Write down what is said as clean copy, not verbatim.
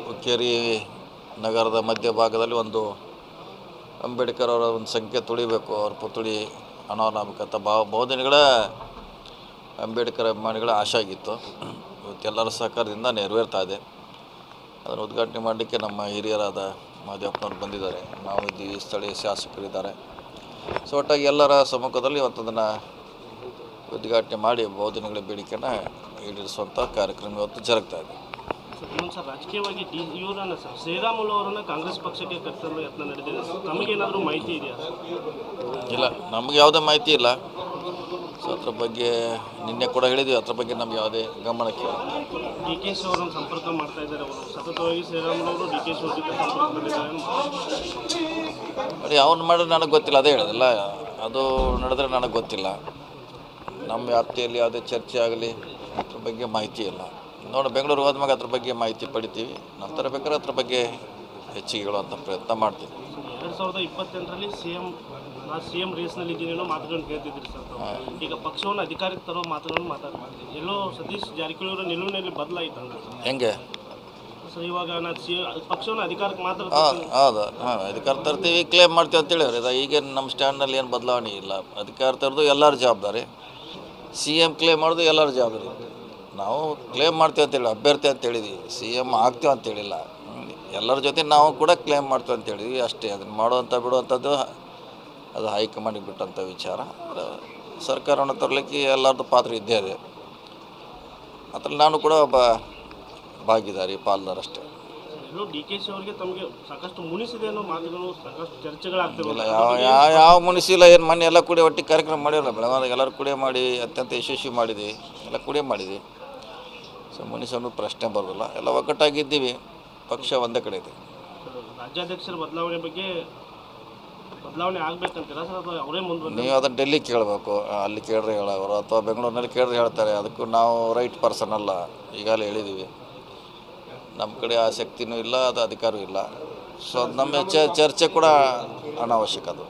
ಹುಕ್ಕೇರಿ ನಗರದ ಮಧ್ಯಭಾಗದಲ್ಲಿ ಒಂದು ಅಂಬೇಡ್ಕರ್ ಅವರ ಒಂದು ಸಂಖ್ಯೆ ತುಳಿಬೇಕು, ಅವ್ರ ಪುತ್ಥಳಿ ಅನಾವರಣಾಗಬೇಕಂತ ಬಹುದಿನಗಳ ಅಂಬೇಡ್ಕರ್ ಅಭಿಮಾನಿಗಳ ಆಶೆ ಆಗಿತ್ತು. ಇವತ್ತೆಲ್ಲರ ಸಹಕಾರದಿಂದ ನೆರವೇರ್ತಾ ಇದೆ. ಅದನ್ನು ಉದ್ಘಾಟನೆ ಮಾಡಲಿಕ್ಕೆ ನಮ್ಮ ಹಿರಿಯರಾದ ಮಹದೇವಪ್ಪನವ್ರು ಬಂದಿದ್ದಾರೆ, ನಾವು ಇದ್ದೀವಿ, ಸ್ಥಳೀಯ ಶಾಸಕರಿದ್ದಾರೆ. ಸೊ ಒಟ್ಟಾಗಿ ಎಲ್ಲರ ಸಮ್ಮುಖದಲ್ಲಿ ಇವತ್ತು ಅದನ್ನು ಉದ್ಘಾಟನೆ ಮಾಡಿ ಬಹುದಿನಗಳ ಬೇಡಿಕೆಯನ್ನು ಈಡೇರಿಸುವಂಥ ಕಾರ್ಯಕ್ರಮ ಇವತ್ತು ಜರುಗ್ತಾ ಇದೆ. ಸರ್, ರಾಜಕೀಯವಾಗಿ ಇವರನ್ನು ಸರ್ ಶ್ರೀರಾಮುಲು ಅವರನ್ನು ಕಾಂಗ್ರೆಸ್ ಪಕ್ಷಕ್ಕೆ ಕರೆತರಲು ಯತ್ನ ನಡೆದಿದೆ. ತಮಗೇನಾದರೂ ಮಾಹಿತಿ ಇದೆಯಾ? ಇಲ್ಲ, ನಮಗೆ ಯಾವುದೇ ಮಾಹಿತಿ ಇಲ್ಲ. ಸೊ ಅದ್ರ ಬಗ್ಗೆ ನಿನ್ನೆ ಕೂಡ ಹೇಳಿದ್ವಿ, ಅದ್ರ ಬಗ್ಗೆ ನಮ್ಗೆ ಯಾವುದೇ ಗಮನಕ್ಕೆ. ಡಿ ಕೆ ಶಿ ಅವರನ್ನು ಸಂಪರ್ಕ ಮಾಡ್ತಾ ಇದ್ದಾರೆ. ಅವರು ಸತತವಾಗಿ ಶ್ರೀರಾಮುಲು ಅವರು ಡಿ ಕೆ ಶಿ ಅವ್ರ ಜೊತೆ ಸಂಪರ್ಕದಲ್ಲಿದ್ದಾರೆ. ಅವ್ನು ಮಾಡಿದ್ರೆ ನನಗೆ ಗೊತ್ತಿಲ್ಲ, ಅದೇ ಹೇಳೋದಿಲ್ಲ. ಅದು ನಡೆದ್ರೆ ನನಗೆ ಗೊತ್ತಿಲ್ಲ. ನಮ್ಮ ವ್ಯಾಪ್ತಿಯಲ್ಲಿ ಯಾವುದೇ ಚರ್ಚೆ ಆಗಲಿ ಅದ್ರ ಬಗ್ಗೆ ಮಾಹಿತಿ ಇಲ್ಲ. ನೋಡಿ, ಬೆಂಗಳೂರು ಹೋದ್ಮೇಲೆ ಅದ್ರ ಬಗ್ಗೆ ಮಾಹಿತಿ ಪಡಿತೀವಿ. ನಂತರ ಬೇಕಾದ್ರೆ ಅದ್ರ ಬಗ್ಗೆ ಹೆಚ್ಚಿಗೆ ಹೇಳುವಂಥ ಪ್ರಯತ್ನ ಮಾಡ್ತೀವಿ. 2028ರಲ್ಲಿ ಸಿ ಎಂ ರೇಸ್ನಲ್ಲಿ ಇದ್ದೀನೇನೋ ಮಾತುಗಳನ್ನು ಹೇಳ್ತಿದ್ರಿ ಸರ್. ಈಗ ಪಕ್ಷವನ್ನು ಅಧಿಕಾರಕ್ಕೆ ತರೋ ಮಾತುಗಳನ್ನು ಮಾತಾಡ್ತೀವಿ. ಎಲ್ಲೋ ಸತೀಶ್ ಜಾರಕಿಹೊಳಿ ಅವರ ನಿಲುವಿನಲ್ಲಿ ಬದಲಾಯಿತು ಹೆಂಗೆ ಸರ್? ಇವಾಗ ಪಕ್ಷವನ್ನು ಅಧಿಕಾರಕ್ಕೆ ಮಾತ್ರ ಹೌದು, ಅಧಿಕಾರ ತರ್ತೀವಿ, ಕ್ಲೇಮ್ ಮಾಡ್ತೀವಿ ಅಂತೇಳಿ ಅವ್ರು. ಈಗೇನು ನಮ್ಮ ಸ್ಟ್ಯಾಂಡ್ನಲ್ಲಿ ಏನು ಬದಲಾವಣೆ ಇಲ್ಲ. ಅಧಿಕಾರ ತರೋದು ಎಲ್ಲರ ಜವಾಬ್ದಾರಿ, ಸಿ ಎಮ್ ಕ್ಲೇಮ್ ಮಾಡೋದು ಎಲ್ಲರ ಜವಾಬ್ದಾರಿ. ನಾವು ಕ್ಲೇಮ್ ಮಾಡ್ತೀವಿ ಅಂತೇಳಿ ಅಭ್ಯರ್ಥಿ ಅಂತ ಹೇಳಿದ್ವಿ, ಸಿ ಎಮ್ ಆಗ್ತೀವಿ ಅಂತೇಳಿಲ್ಲ. ಎಲ್ಲರ ಜೊತೆ ನಾವು ಕೂಡ ಕ್ಲೇಮ್ ಮಾಡ್ತೀವಿ ಅಂತೇಳಿದ್ವಿ ಅಷ್ಟೇ. ಅದನ್ನು ಮಾಡುವಂಥ ಬಿಡುವಂಥದ್ದು ಅದು ಹೈಕಮಾಂಡಿಗೆ ಬಿಟ್ಟಂಥ ವಿಚಾರ. ಸರ್ಕಾರವನ್ನು ತರಲಿಕ್ಕೆ ಎಲ್ಲರದ್ದು ಪಾತ್ರ ಇದ್ದೇ ಇದೆ. ಅದರಲ್ಲಿ ನಾನು ಕೂಡ ಒಬ್ಬ ಭಾಗಿದಾರಿ, ಪಾಲ್ದಾರ ಅಷ್ಟೇ. ಡಿ ಕೆ ಶಿ ಅವರಿಗೆ ತಮಗೆ ಸಾಕಷ್ಟು ಮುನಿಸಿದೆ ಅನ್ನೋ ಮಾತುಗಳು, ಸಾಕಷ್ಟು ಚರ್ಚೆಗಳಾಗ್ತಿಲ್ಲ. ಯಾವ ಮುನಿಸಿಲ್ಲ, ಏನು ಮೊನ್ನೆ ಎಲ್ಲ ಕೂಡ ಒಟ್ಟಿಗೆ ಕಾರ್ಯಕ್ರಮ ಮಾಡಿರಲ್ಲ. ಬೆಳಗಾವಿದಾಗ ಎಲ್ಲರೂ ಕೂಡ ಮಾಡಿ ಅತ್ಯಂತ ಯಶಸ್ವಿ ಮಾಡಿದ್ವಿ, ಎಲ್ಲ ಕೂಡ ಮಾಡಿದ್ವಿ. ಸೊ ಮುನಿಸು ಅನ್ನೋದು ಪ್ರಶ್ನೆ ಬರೋದಿಲ್ಲ. ಎಲ್ಲ ಒಗ್ಗಟ್ಟಾಗಿದ್ದೀವಿ, ಪಕ್ಷ ಒಂದೇ ಕಡೆ ಇದೆ. ರಾಜ್ಯಾಧ್ಯಕ್ಷರ ಬದಲಾವಣೆ ಆಗಬೇಕಂತೀರಾ ಸರ್, ಅಥವಾ ಅವರೇ ಮುಂದೆ? ನೀವು ಅದನ್ನು ಡೆಲ್ಲಿ ಕೇಳಬೇಕು, ಅಲ್ಲಿ ಕೇಳಿದ್ರೆ ಹೇಳೋರು, ಅಥವಾ ಬೆಂಗಳೂರಿನಲ್ಲಿ ಕೇಳಿದ್ರೆ ಹೇಳ್ತಾರೆ. ಅದಕ್ಕೂ ನಾವು ರೈಟ್ ಪರ್ಸನ್ ಅಲ್ಲ, ಈಗಾಗಲೇ ಹೇಳಿದ್ದೀವಿ. ನಮ್ಮ ಕಡೆ ಆಸಕ್ತಿನೂ ಇಲ್ಲ, ಅದು ಅಧಿಕಾರವೂ ಇಲ್ಲ. ಸೊ ನಮ್ಮ ಚರ್ಚೆ ಕೂಡ ಅನಾವಶ್ಯಕ ಅದು.